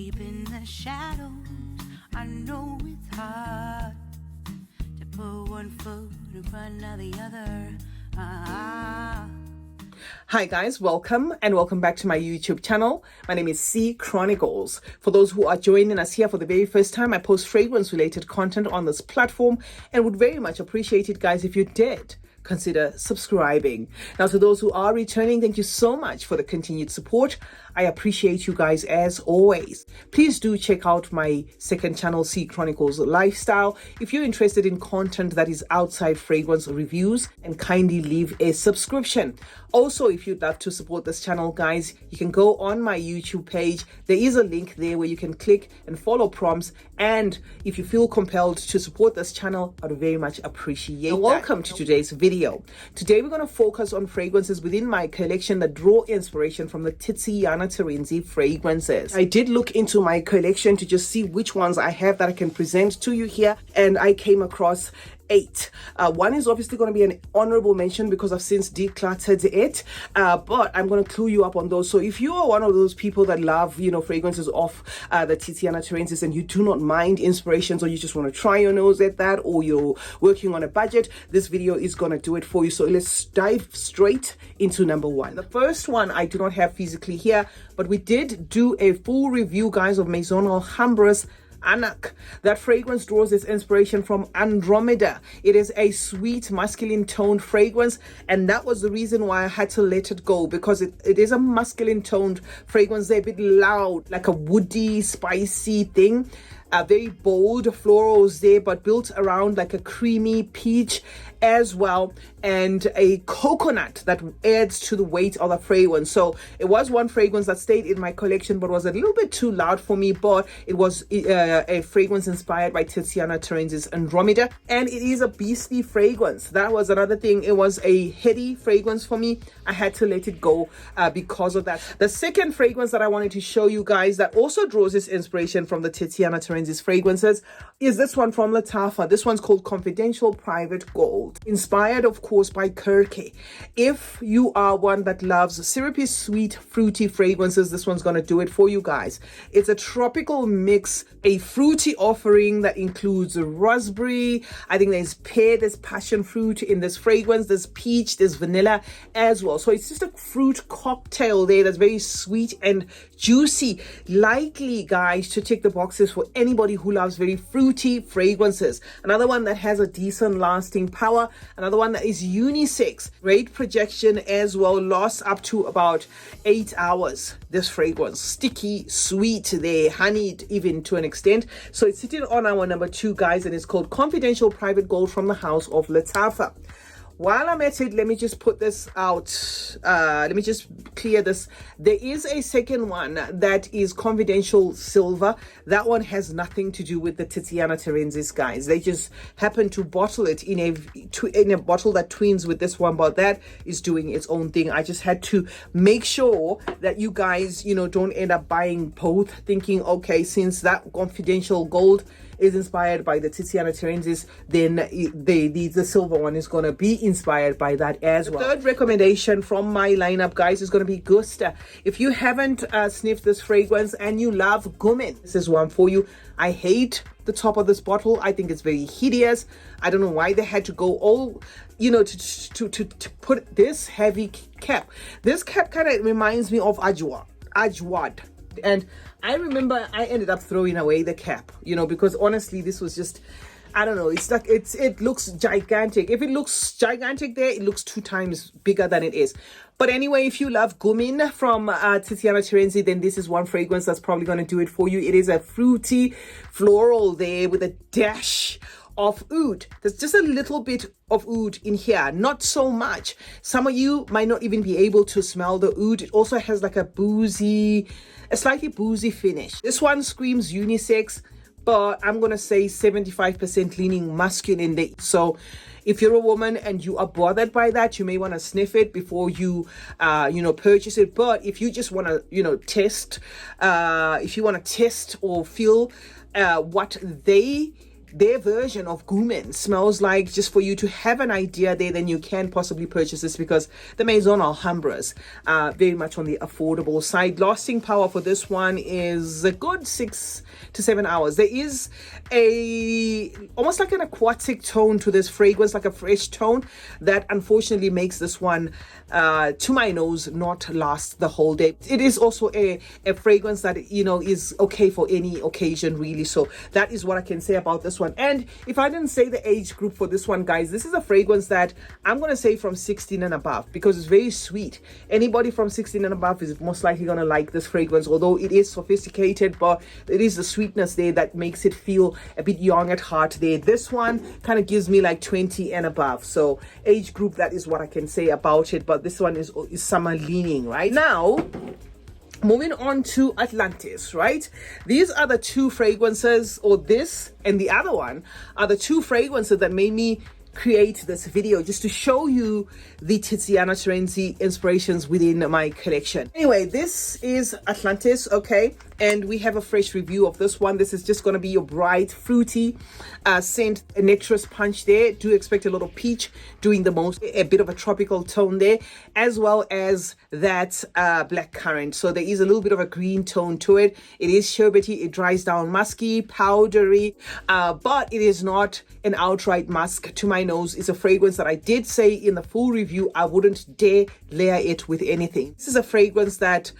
Deep in the shadows, I know it's hard to put one foot in front of the other. Hi guys, welcome and welcome back to my YouTube channel. My name is CeeChronicles. For those who are joining us here for the very first time, I post fragrance related content on this platform and would very much appreciate it, guys, if you did consider subscribing. Now, to those who are returning, thank you so much for the continued support. I appreciate you guys as always. Please do check out my second channel, CeeChronicles-Lifestyle, if you're interested in content that is outside fragrance reviews, and kindly leave a subscription. Also, if you'd love to support this channel, guys, you can go on my YouTube page. There is a link there where you can click and follow prompts. And if you feel compelled to support this channel, I'd very much appreciate that. Welcome to today's video. Today, we're going to focus on fragrances within my collection that draw inspiration from the Tiziana Terenzi fragrances. I did look into my collection to just see which ones I have that I can present to you here, and I came across 8. One is obviously going to be an honorable mention because I've since decluttered it, but I'm going to clue you up on those. So if you are one of those people that love, fragrances of the Tiziana Terenzi and you do not mind inspirations, or you just want to try your nose at that, or you're working on a budget, this video is going to do it for you. So let's dive straight into number 1. The first one I do not have physically here, but we did do a full review, guys, of Maison Alhambra's Anak. That fragrance draws its inspiration from Andromeda. It is a sweet masculine toned fragrance, and that was the reason why I had to let it go, because it is a masculine toned fragrance. They're a bit loud, like a woody, spicy thing. Very bold florals there, but built around like a creamy peach as well, and a coconut that adds to the weight of the fragrance. So it was one fragrance that stayed in my collection but was a little bit too loud for me, but it was a fragrance inspired by Tiziana Terenzi's Andromeda, and it is a beastly fragrance. That was another thing. It was a heady fragrance for me. I had to let it go because of that. The second fragrance that I wanted to show you guys that also draws its inspiration from the Tiziana Terenzi's fragrances is this one from Lattafa. This one's called Confidential Private Gold, inspired of course by Kirke. If you are one that loves syrupy, sweet, fruity fragrances, this one's gonna do it for you guys. It's a tropical mix, a fruity offering that includes raspberry, I think there's pear, there's passion fruit in this fragrance, there's peach, there's vanilla as well. So it's just a fruit cocktail there that's very sweet and juicy, likely, guys, to tick the boxes for anybody who loves very fruity fragrances. Another one that has a decent lasting power, another one that is unisex, great projection as well, lasts up to about 8 hours. This fragrance, sticky, sweet, there, honeyed even to an extent. So it's sitting on our number 2, guys, and it's called Confidential Private Gold from the house of Lattafa. While I'm at it, let me just put this out. Let me just clear this. There is a second one that is Confidential Silver. That one has nothing to do with the Tiziana Terenzi's, guys. They just happen to bottle it in a bottle that twins with this one, but that is doing its own thing. I just had to make sure that you guys, don't end up buying both, thinking, okay, since that Confidential Gold is inspired by the Tiziana Terenzi's, then the silver one is going to be inspired by that as well. The third recommendation from my lineup, guys, is going to be Gusta. If you haven't sniffed this fragrance and you love Gumin, this is one for you. I hate the top of this bottle. I think it's very hideous. I don't know why they had to go all, to put this heavy cap. This cap kind of reminds me of Ajwad. And I remember I ended up throwing away the cap, because honestly, this was just, I don't know, it's like, it looks gigantic. If it looks gigantic there, it looks 2 times bigger than it is. But anyway, if you love Gumin from Tiziana Terenzi, then this is one fragrance that's probably going to do it for you. It is a fruity floral there with a dash of oud. There's just a little bit of oud in here, not so much. Some of you might not even be able to smell the oud. It also has like a slightly boozy finish. This one screams unisex, but I'm gonna say 75% leaning masculine there. So if you're a woman and you are bothered by that, you may want to sniff it before you purchase it. But if you just want to test, if you want to test or feel what they their version of Gumen smells like. Just for you to have an idea there, then you can possibly purchase this, because the Maison Alhambras are very much on the affordable side. Lasting power for this one is a good 6 to 7 hours. There is a almost like an aquatic tone to this fragrance, like a fresh tone, that unfortunately makes this one to my nose not last the whole day. It is also a fragrance that, you know, is okay for any occasion really. So that is what I can say about this one. And if I didn't say the age group for this one, guys, this is a fragrance that I'm going to say from 16 and above, because it's very sweet. Anybody from 16 and above is most likely going to like this fragrance, although it is sophisticated, but it is the sweetness there that makes it feel a bit young at heart there. This one kind of gives me like 20 and above. So age group, that is what I can say about it. But this one is summer leaning. Right now, moving on to Atlantis, right? These are the two fragrances, or this and the other one are the two fragrances that made me create this video, just to show you the Tiziana Terenzi inspirations within my collection. Anyway, this is Atlantis, okay? And we have a fresh review of this one. This is just going to be your bright, fruity scent, a nectarous punch there. Do expect a lot of peach doing the most, a bit of a tropical tone there, as well as that black currant. So there is a little bit of a green tone to it. It is sherbety, it dries down musky, powdery, but it is not an outright musk to my nose. It's a fragrance that I did say in the full review I wouldn't dare layer it with anything. This is a fragrance that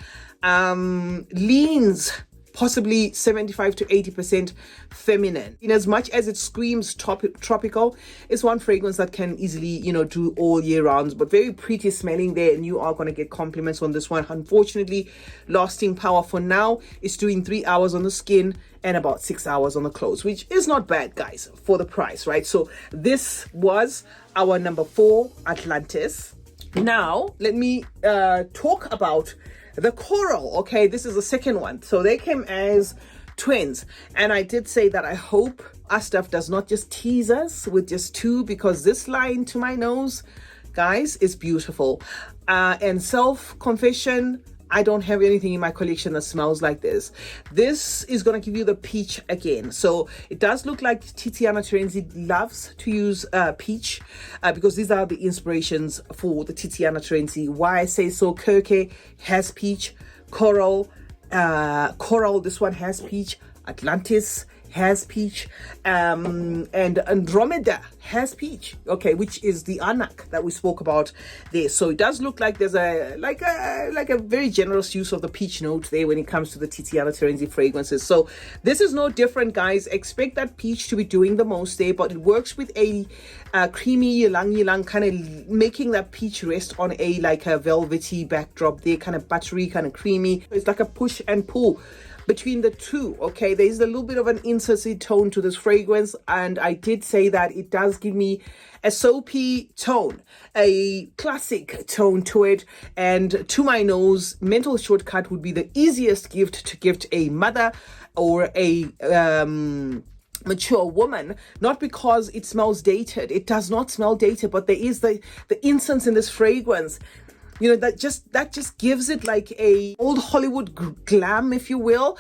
leans possibly 75 to 80% feminine. In as much as it screams tropical, it's one fragrance that can easily, you know, do all year rounds, but very pretty smelling there, and you are going to get compliments on this one. Unfortunately, lasting power for now is doing 3 hours on the skin and about 6 hours on the clothes, which is not bad, guys, for the price, right? So this was our number 4, Atlantis. Now let me talk about the coral. Okay, this is the second one. So they came as twins, and I did say that I hope our stuff does not just tease us with just two, because this line to my nose, guys, is beautiful. And self-confession, I don't have anything in my collection that smells like this. This is going to give you the peach again. So it does look like Tiziana Terenzi loves to use peach, because these are the inspirations for the Tiziana Terenzi. Why I say so: Kirke has peach, Coral, this one has peach, Atlantis has peach, and Andromeda has peach, okay, which is the Anak that we spoke about there. So it does look like there's a very generous use of the peach note there when it comes to the Tiziana Terenzi fragrances. So this is no different, guys. Expect that peach to be doing the most there, but it works with a creamy ylang, kind of making that peach rest on a like a velvety backdrop there, kind of buttery, kind of creamy. It's like a push and pull between the two, okay? There's a little bit of an incensey tone to this fragrance, and I did say that it does give me a soapy tone, a classic tone to it. And to my nose, mental shortcut would be the easiest gift to gift a mother or a mature woman, not because it smells dated. It does not smell dated, but there is the incense in this fragrance, you know, that just gives it like a old Hollywood glam, if you will.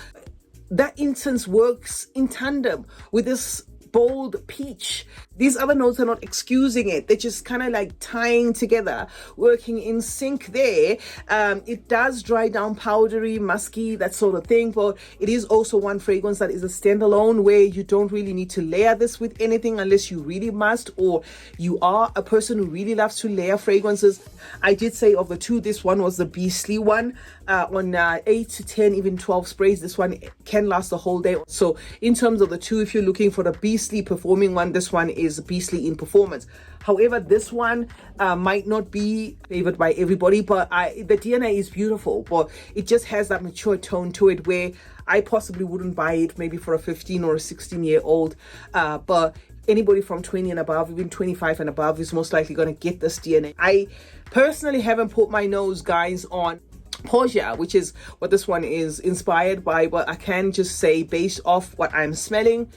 That incense works in tandem with this bold peach. These other notes are not excusing it. They're just kind of like tying together, working in sync there. It does dry down powdery, musky, that sort of thing, but it is also one fragrance that is a standalone, where you don't really need to layer this with anything unless you really must, or you are a person who really loves to layer fragrances. I did say of the two, this one was the beastly one. On 8 to 10, even 12 sprays, this one can last the whole day. So in terms of the two, if you're looking for the beastly performing one, this one is beastly in performance. However, this one might not be favored by everybody, but the DNA is beautiful, but it just has that mature tone to it, where I possibly wouldn't buy it maybe for a 15 or a 16-year-old, but anybody from 20 and above, even 25 and above, is most likely going to get this DNA. I personally haven't put my nose, guys, on Portia, which is what this one is inspired by, but I can just say, based off what I'm smelling,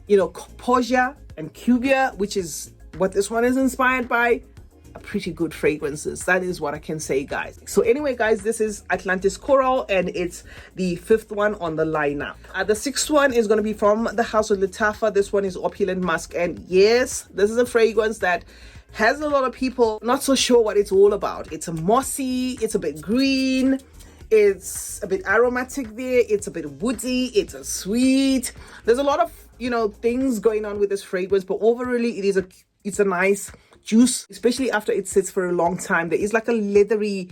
you know, Portia and Cubia, which is what this one is inspired by, pretty good fragrances. That is what I can say, guys. So anyway, guys, this is Atlantis Coral, and it's the 5th one on the lineup. The 6th one is going to be from the house of Lattafa. This one is Opulent Musk, and yes, this is a fragrance that has a lot of people not so sure what it's all about. It's a mossy, it's a bit green, it's a bit aromatic there, it's a bit woody, it's a sweet. There's a lot of, you know, things going on with this fragrance, but overall it's a nice juice, especially after it sits for a long time. There is like a leathery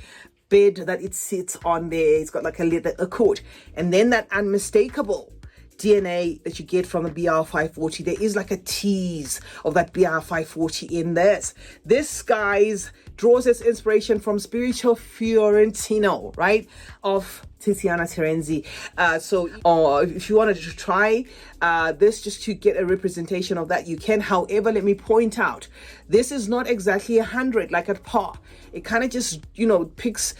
bed that it sits on there. It's got like a leather coat, and then that unmistakable DNA that you get from the BR540. There is like a tease of that BR540 in this. This, guys, draws its inspiration from Spirito Fiorentino, right, of Tiziana Terenzi. So if you wanted to try this just to get a representation of that, you can. However, let me point out, this is not exactly 100 like at par. It kind of just, you know, picks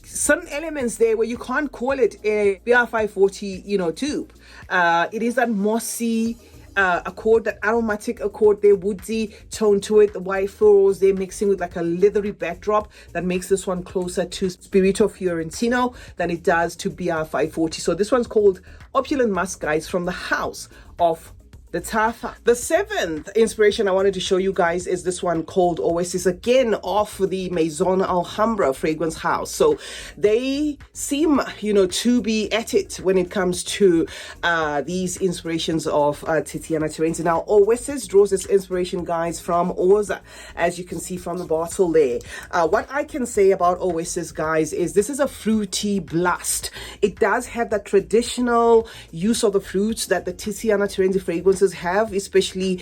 some elements there where you can't call it a BR540, you know, tube. It is that mossy accord, that aromatic accord there, woody tone to it, the white florals they're mixing with like a leathery backdrop that makes this one closer to Spirito Fiorentino than it does to BR540. So this one's called Opulent Musk, guys, from the house of Lattafa. The 7th inspiration I wanted to show you guys is this one called Oasis, again off the Maison Alhambra fragrance house. So they seem, you know, to be at it when it comes to these inspirations of Tiziana Terenzi. Now, Oasis draws its inspiration, guys, from Oza, as you can see from the bottle there. What I can say about Oasis, guys, is this is a fruity blast. It does have that traditional use of the fruits that the Tiziana Terenzi fragrances have, especially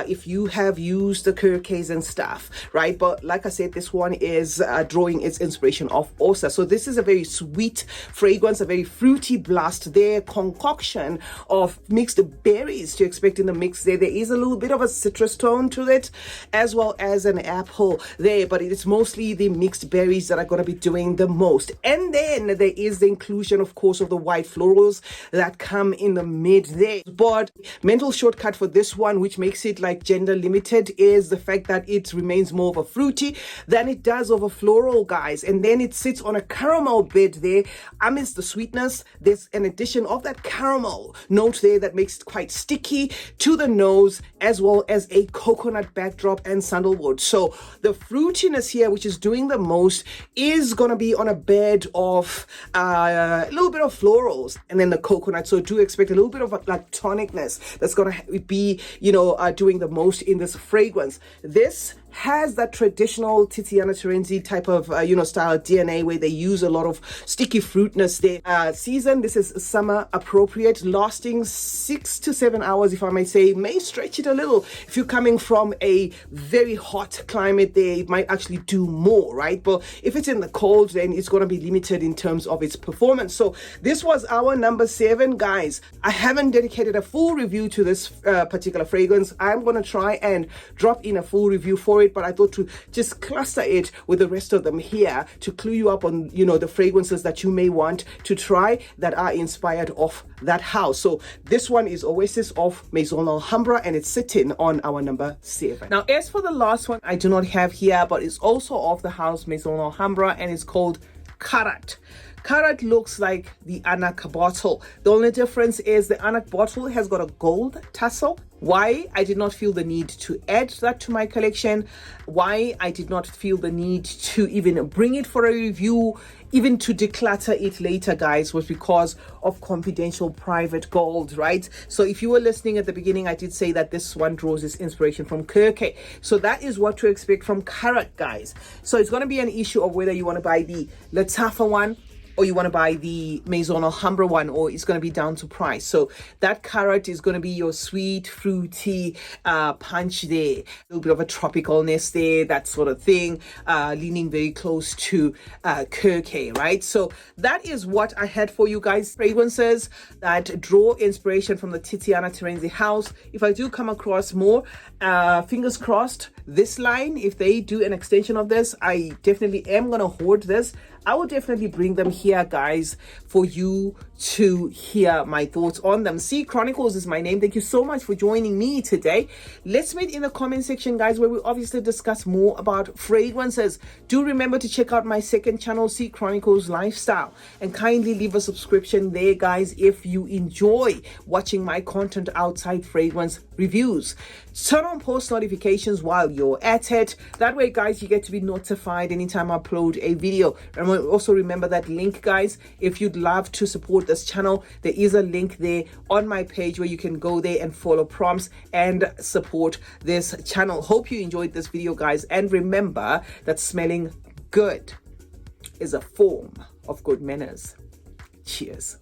if you have used the Kirkes and stuff, right? But like I said, this one is drawing its inspiration off Osa. So this is a very sweet fragrance, a very fruity blast there, concoction of mixed berries to expect in the mix there. There is a little bit of a citrus tone to it, as well as an apple there, but it's mostly the mixed berries that are going to be doing the most. And then there is the inclusion, of course, of the white florals that come in the mid there. But mental shortcut for this one, which makes it like gender limited, is the fact that it remains more of a fruity than it does of a floral, guys. And then it sits on a caramel bed there. Amidst the sweetness, there's an addition of that caramel note there that makes it quite sticky to the nose, as well as a coconut backdrop and sandalwood. So the fruitiness here, which is doing the most, is gonna be on a bed of a little bit of florals and then the coconut. So do expect a little bit of like tonicness that's gonna be, you know, doing the most in this fragrance. This has that traditional Tiziana Terenzi type of, you know, style DNA where they use a lot of sticky fruitness there. Season, this is summer appropriate, lasting 6 to 7 hours, if I may say. May stretch it a little. If you're coming from a very hot climate there, it might actually do more, right? But if it's in the cold, then it's going to be limited in terms of its performance. So this was our number 7, guys. I haven't dedicated a full review to this particular fragrance. I'm going to try and drop in a full review for it, but I thought to just cluster it with the rest of them here to clue you up on, you know, the fragrances that you may want to try that are inspired off that house. So this one is Oasis of Maison Alhambra, and it's sitting on our number 7. Now, as for the last one, I do not have here, but it's also of the house Maison Alhambra, and it's called Karat. Karat looks like the Anak bottle. The only difference is the Anak bottle has got a gold tassel. Why I did not feel the need to add that to my collection, why I did not feel the need to even bring it for a review, even to declutter it later, guys, was because of confidential private gold, right? So if you were listening at the beginning, I did say that this one draws its inspiration from Kirke. So that is what to expect from Karat, guys. So it's going to be an issue of whether you want to buy the Lattafa one or you want to buy the Maison Alhambra one, or it's going to be down to price. So that Karat is going to be your sweet, fruity punch there. A little bit of a tropicalness there, that sort of thing, leaning very close to Kirke, right? So that is what I had for you guys. Fragrances that draw inspiration from the Tiziana Terenzi house. If I do come across more, fingers crossed, this line, if they do an extension of this, I definitely am going to hoard this. I will definitely bring them here, guys, for you to hear my thoughts on them. C Chronicles is my name. Thank you so much for joining me today. Let's meet in the comment section, guys, where we obviously discuss more about fragrances. Do remember to check out my second channel, C Chronicles Lifestyle, and kindly leave a subscription there, guys, if you enjoy watching my content outside fragrance reviews. Turn on post notifications while you're at it. That way, guys, you get to be notified anytime I upload a video. And also remember that link, guys. If you'd love to support this channel, there is a link there on my page where you can go there and follow prompts and support this channel. Hope you enjoyed this video, guys, and remember that smelling good is a form of good manners. Cheers.